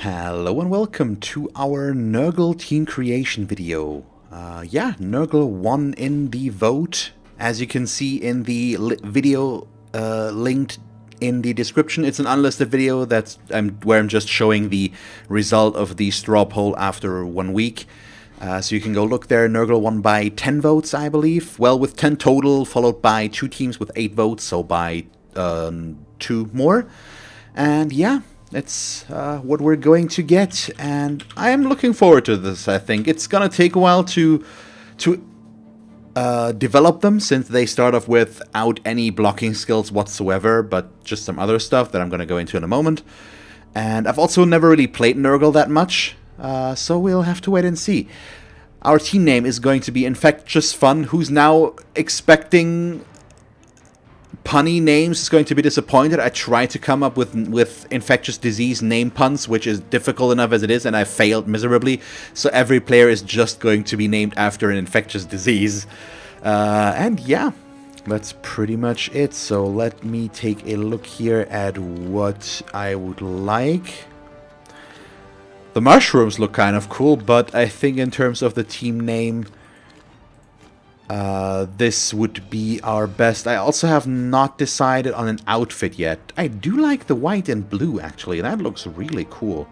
Hello and welcome to our Nurgle team creation video. Nurgle won in the vote. As you can see in the video linked in the description, it's an unlisted video where I'm just showing the result of the straw poll after 1 week. So you can go look there. Nergle won by 10 votes, I believe. Well, with 10 total, followed by 2 teams with 8 votes, so by 2 more. And yeah, that's what we're going to get, and I am looking forward to this. I think it's gonna take a while to develop them, since they start off without any blocking skills whatsoever, but just some other stuff that I'm gonna go into in a moment. And I've also never really played Nurgle that much, so we'll have to wait and see. Our team name is going to be Infectious Fun. Who's now expecting punny names is going to be disappointed. I tried to come up with infectious disease name puns, which is difficult enough as it is, and I failed miserably. So every player is just going to be named after an infectious disease. And yeah, that's pretty much it. So let me take a look here at what I would like. The mushrooms look kind of cool, but I think in terms of the team name, this would be our best. I also have not decided on an outfit yet. I do like the white and blue, actually. That looks really cool.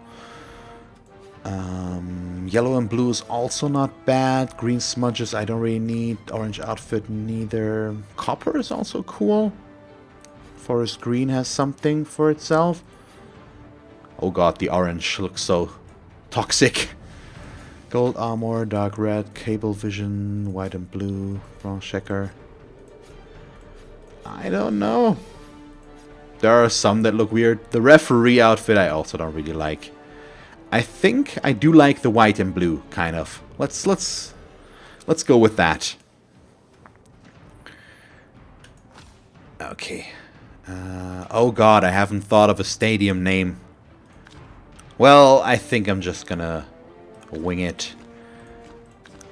Yellow and blue is also not bad. Green smudges I don't really need. Orange outfit neither. Copper is also cool. Forest green has something for itself. Oh god, the orange looks so toxic. Gold armor, dark red, cable vision, white and blue, bronze checker. I don't know. There are some that look weird. The referee outfit I also don't really like. I think I do like the white and blue, kind of. Let's go with that. Okay. Oh god, I haven't thought of a stadium name. Well, I think I'm just gonna wing it.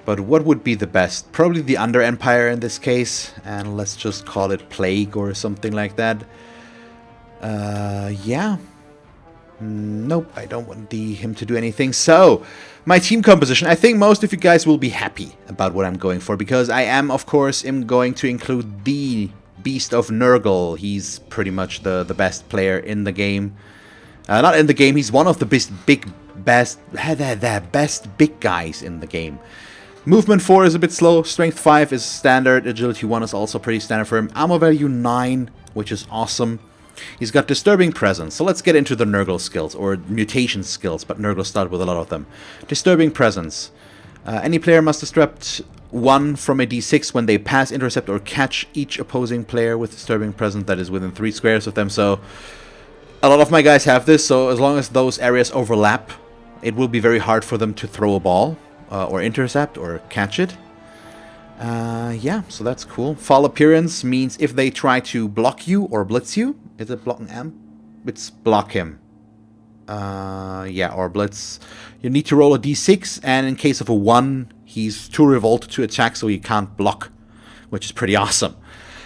But what would be the best? Probably the Under Empire in this case, and let's just call it Plague or something like that. Yeah. Nope, I don't want him to do anything. So, my team composition. I think most of you guys will be happy about what I'm going for, because I am, of course, going to include the Beast of Nergle. He's pretty much the best player in the game. Not in the game, he's one of the best big guys in the game. Movement 4 is a bit slow, Strength 5 is standard, Agility 1 is also pretty standard for him, Armor value 9, which is awesome. He's got Disturbing Presence, so let's get into the Nurgle skills, or mutation skills, but Nurgle start with a lot of them. Disturbing Presence. Any player must disrupt 1 from a d6 when they pass, intercept, or catch each opposing player with Disturbing Presence that is within 3 squares of them, so a lot of my guys have this, so as long as those areas overlap, it will be very hard for them to throw a ball, or intercept, or catch it. Yeah, so that's cool. Foul Appearance means if they try to block you or blitz you. Is it block M? It's block him. Yeah, or blitz. You need to roll a d6, and in case of a 1, he's too revolted to attack, so he can't block, which is pretty awesome.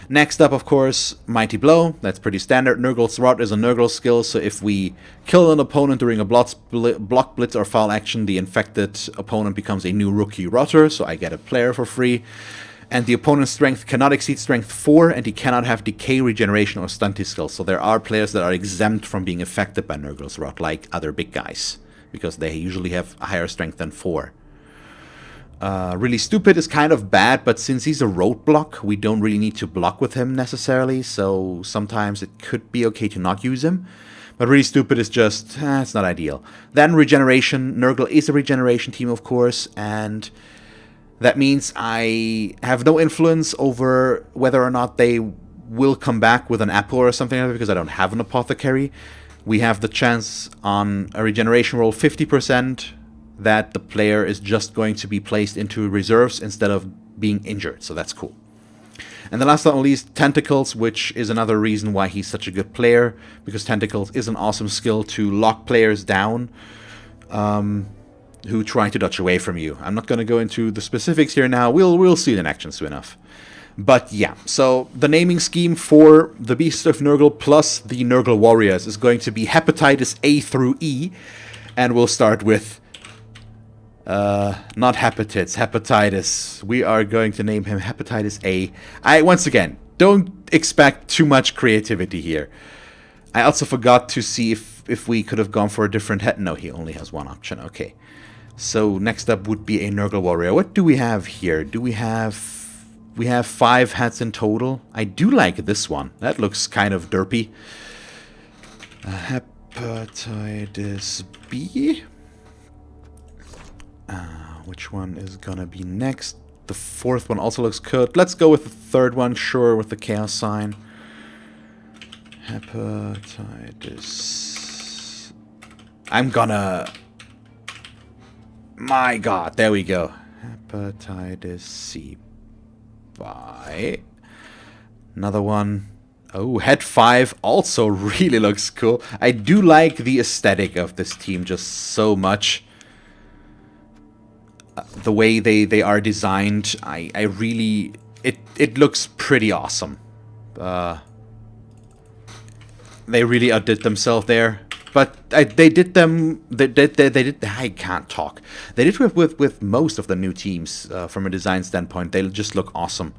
Next up, of course, Mighty Blow. That's pretty standard. Nurgle's Rot is a Nurgle skill, so if we kill an opponent during a block, blitz, or foul action, the infected opponent becomes a new rookie Rutter, so I get a player for free. And the opponent's strength cannot exceed strength 4, and he cannot have decay, regeneration, or stunty skills. So there are players that are exempt from being affected by Nurgle's Rot, like other big guys, because they usually have a higher strength than 4. Really Stupid is kind of bad, but since he's a roadblock, we don't really need to block with him necessarily, so sometimes it could be okay to not use him. But Really Stupid is just, it's not ideal. Then Regeneration. Nergle is a regeneration team, of course, and that means I have no influence over whether or not they will come back with an apple or something like that, because I don't have an apothecary. We have the chance on a regeneration roll 50%, that the player is just going to be placed into reserves instead of being injured, so that's cool. And the last but not least, Tentacles, which is another reason why he's such a good player, because Tentacles is an awesome skill to lock players down who try to dodge away from you. I'm not going to go into the specifics here now, we'll see it in action soon enough. But yeah, so the naming scheme for the Beast of Nurgle plus the Nurgle Warriors is going to be Hepatitis A through E. And we'll start with... not hepatitis. We are going to name him Hepatitis A. Once again, don't expect too much creativity here. I also forgot to see if we could have gone for a different head. No, he only has one option. Okay. So next up would be a Nurgle warrior. What do we have here? Do we have... We have 5 heads in total. I do like this one. That looks kind of derpy. Hepatitis B. Which one is gonna be next? The 4th one also looks good. Let's go with the 3rd one, sure, with the chaos sign. Hepatitis. I'm gonna... My god, there we go. Hepatitis C. Bye. Another one. Oh, head 5 also really looks cool. I do like the aesthetic of this team just so much. The way they are designed, I really... It looks pretty awesome. They really outdid themselves there. But they did them... They did... I can't talk. They did with most of the new teams from a design standpoint. They just look awesome.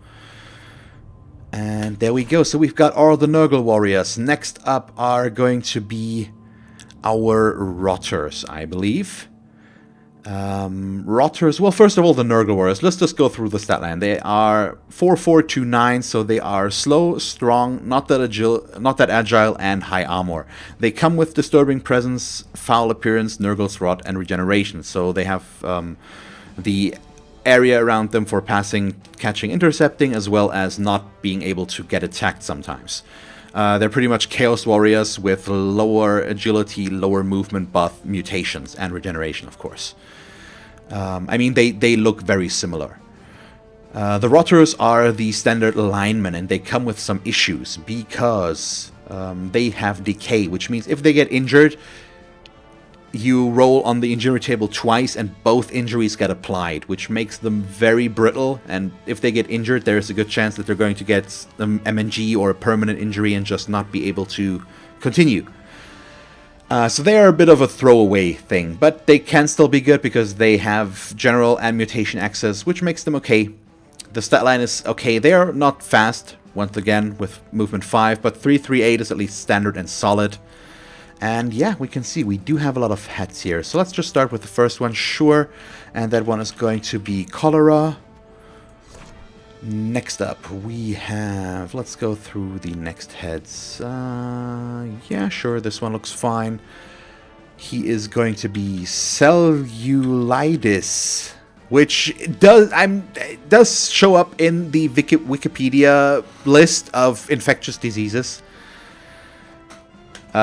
And there we go. So we've got all the Nurgle warriors. Next up are going to be our Rutters, I believe. Rutters, well, first of all, the Nurgle warriors. Let's just go through the stat line. They are 4-4-2-9, so they are slow, strong, not that agile, and high armor. They come with disturbing presence, foul appearance, Nurgle's rot, and regeneration. So they have the area around them for passing, catching, intercepting, as well as not being able to get attacked sometimes. They're pretty much Chaos Warriors with lower agility, lower movement, but mutations and regeneration, of course. I mean, they look very similar. The Rutters are the standard linemen, and they come with some issues because they have decay, which means if they get injured, you roll on the injury table twice and both injuries get applied, which makes them very brittle, and if they get injured, there's a good chance that they're going to get an MNG or a permanent injury and just not be able to continue. So they are a bit of a throwaway thing, but they can still be good because they have general and mutation access, which makes them okay. The stat line is okay. They are not fast, once again, with movement 5, but 3-3-8 is at least standard and solid. And yeah, we can see we do have a lot of heads here. So let's just start with the first one, sure. And that one is going to be Cholera. Next up, we have... Let's go through the next heads. Yeah, sure, this one looks fine. He is going to be Cellulitis, which does show up in the Wikipedia list of infectious diseases.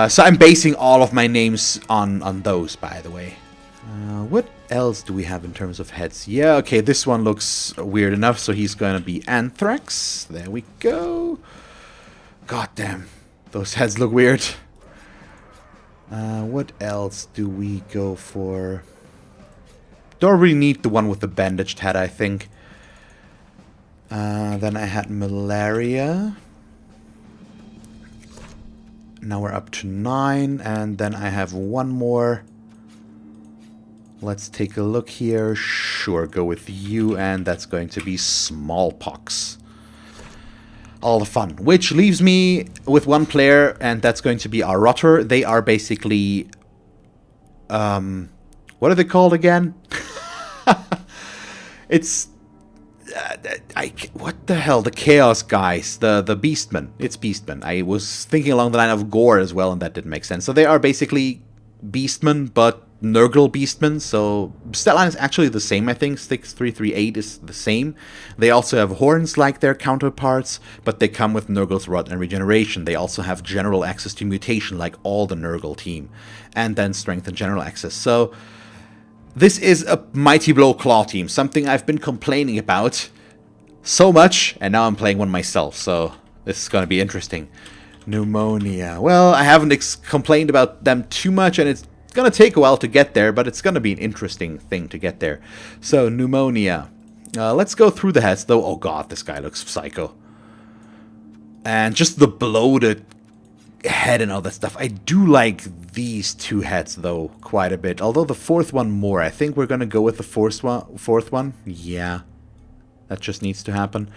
So I'm basing all of my names on those, by the way. What else do we have in terms of heads? Yeah, okay, this one looks weird enough, so he's going to be Anthrax. There we go. God damn, those heads look weird. What else do we go for? Don't really need the one with the bandaged head, I think. Then I had Malaria. Now we're up to 9, and then I have one more. Let's take a look here. Sure, go with you, and that's going to be Smallpox. All the fun. Which leaves me with one player, and that's going to be our Rutter. They are basically... what are they called again? It's... what the hell? The Chaos guys. The Beastmen. It's Beastmen. I was thinking along the line of Gore as well, and that didn't make sense. So they are basically Beastmen, but Nergle Beastmen. So stat line is actually the same, I think. 6338 is the same. They also have horns like their counterparts, but they come with Nurgle's Rot and Regeneration. They also have general access to mutation like all the Nergle team. And then strength and general access. So... this is a Mighty Blow Claw team, something I've been complaining about so much, and now I'm playing one myself, so this is going to be interesting. Pneumonia. Well, I haven't complained about them too much, and it's going to take a while to get there, but it's going to be an interesting thing to get there. So, Pneumonia. Let's go through the heads, though. Oh god, this guy looks psycho. And just the bloated head and all that stuff. I do like these two heads, though, quite a bit. Although the fourth one more. I think we're going to go with the fourth one. Yeah, that just needs to happen.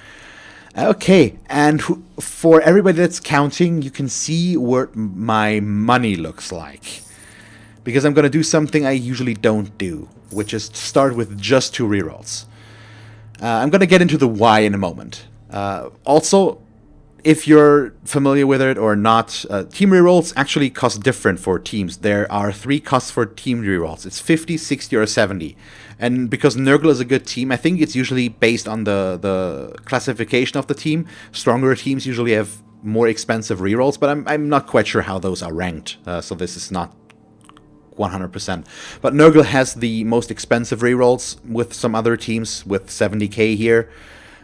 Okay, and for everybody that's counting, you can see what my money looks like. Because I'm going to do something I usually don't do, which is start with just 2 rerolls. I'm going to get into the why in a moment. Also, if you're familiar with it or not, team rerolls actually cost different for teams. There are 3 costs for team rerolls. It's 50, 60, or 70. And because Nergle is a good team, I think it's usually based on the classification of the team. Stronger teams usually have more expensive rerolls, but I'm not quite sure how those are ranked. So this is not 100%. But Nergle has the most expensive rerolls with some other teams with 70k here.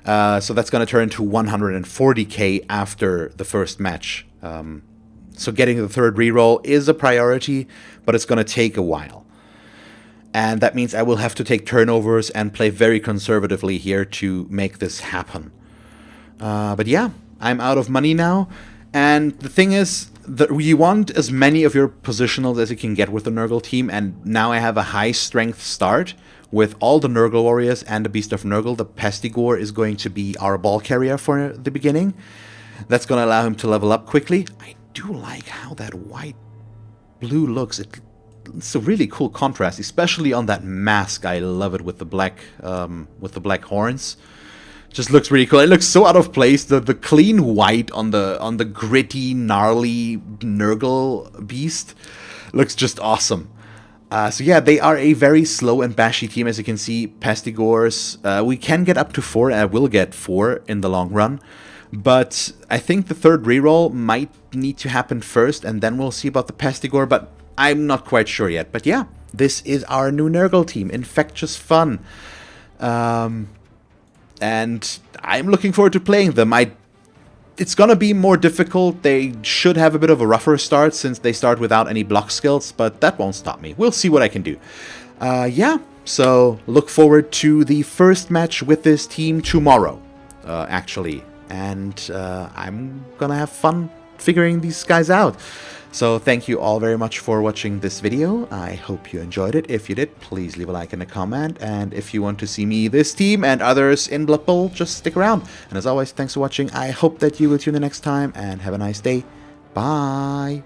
So that's going to turn to 140k after the first match. So getting the 3rd reroll is a priority, but it's going to take a while. And that means I will have to take turnovers and play very conservatively here to make this happen. But yeah, I'm out of money now. And the thing is, that you want as many of your positionals as you can get with the Nergle team. And now I have a high strength start with all the Nergle warriors and the Beast of Nergle. The Pestigore is going to be our ball carrier for the beginning. That's going to allow him to level up quickly. I do like how that white-blue looks. It's a really cool contrast, especially on that mask. I love it with the black horns. Just looks really cool. It looks so out of place. The clean white on the gritty, gnarly Nergle beast looks just awesome. So yeah, they are a very slow and bashy team, as you can see. Pestigores, we can get up to 4, and I will get 4 in the long run. But I think the 3rd reroll might need to happen first, and then we'll see about the Pestigore, but I'm not quite sure yet. But yeah, this is our new Nergle team. Infectious fun. And I'm looking forward to playing them. It's gonna be more difficult. They should have a bit of a rougher start since they start without any block skills, but that won't stop me. We'll see what I can do. Yeah, so look forward to the first match with this team tomorrow, actually. And I'm gonna have fun figuring these guys out. So thank you all very much for watching this video. I hope you enjoyed it. If you did, please leave a like and a comment. And if you want to see me, this team, and others in Blood Bowl, just stick around. And as always, thanks for watching. I hope that you will tune in next time, and have a nice day. Bye.